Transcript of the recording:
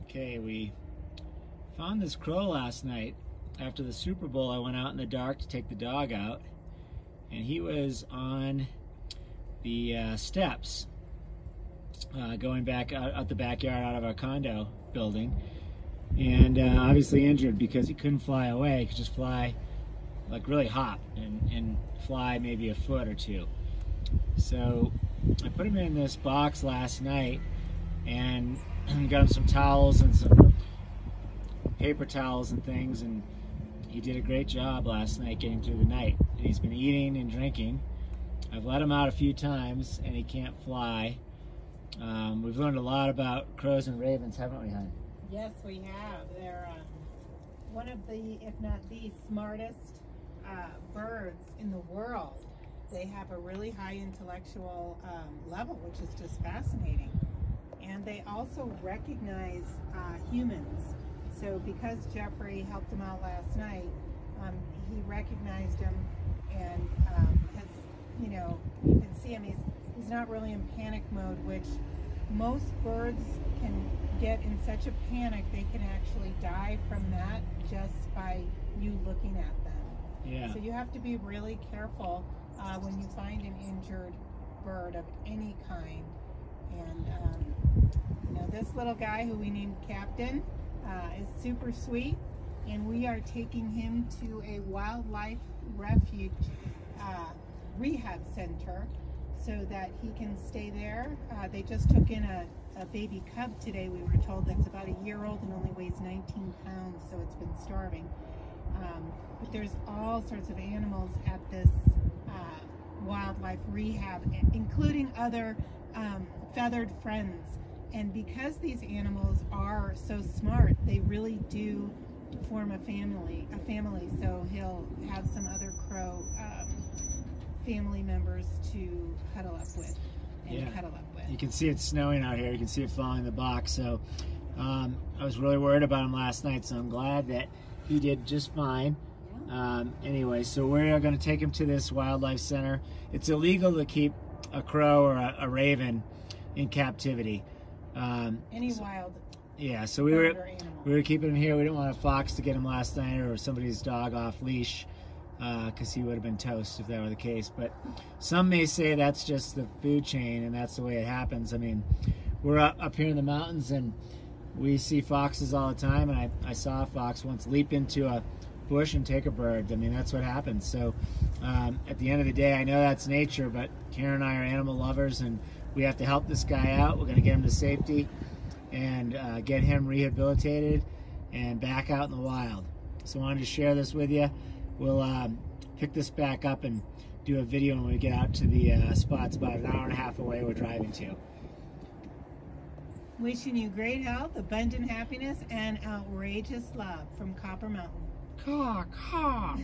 Okay, we found this crow last night. After the Super Bowl, I went out in the dark to take the dog out, and he was on the steps going back out the backyard out of our condo building, and obviously injured because he couldn't fly away. He could just fly, like really hop and fly maybe a foot or two. So I put him in this box last night and got him some towels and some paper towels and things, and he did a great job last night getting through the night. And he's been eating and drinking. I've let him out a few times and he can't fly. We've learned a lot about crows and ravens, haven't we, hon? Yes, we have. They're one of the, if not the smartest birds in the world. They have a really high intellectual level, which is just fascinating. And they also recognize humans. So because Jeffrey helped him out last night, he recognized him and has, you know, you can see him, he's not really in panic mode, which most birds can get in such a panic they can actually die from that just by you looking at them. Yeah. So you have to be really careful when you find an injured bird of any kind. And you know, this little guy who we named Captain is super sweet, and we are taking him to a wildlife refuge rehab center so that he can stay there. They just took in a baby cub today, we were told, that's about a year old and only weighs 19 pounds, so it's been starving. But there's all sorts of animals at this wildlife rehab, including other feathered friends. And because these animals are so smart, they really do form a family. So he'll have some other crow family members to huddle up with and cuddle up with. You can see it's snowing out here. You can see it falling in the box. So I was really worried about him last night, so I'm glad that he did just fine. Anyway, so we're going to take him to this wildlife center. It's illegal to keep a crow or a raven in captivity. Yeah, so we were keeping him here. We didn't want a fox to get him last night or somebody's dog off leash, because he would have been toast if that were the case. But some may say that's just the food chain and that's the way it happens. I mean, we're up here in the mountains and we see foxes all the time, and I saw a fox once leap into a bush and take a bird. I mean, that's what happens. So at the end of the day, I know that's nature, but Karen and I are animal lovers, and we have to help this guy out. We're going to get him to safety and get him rehabilitated and back out in the wild. So I wanted to share this with you. We'll pick this back up and do a video when we get out to the spots about an hour and a half away we're driving to. Wishing you great health, abundant happiness, and outrageous love from Copper Mountain. Caw, caw.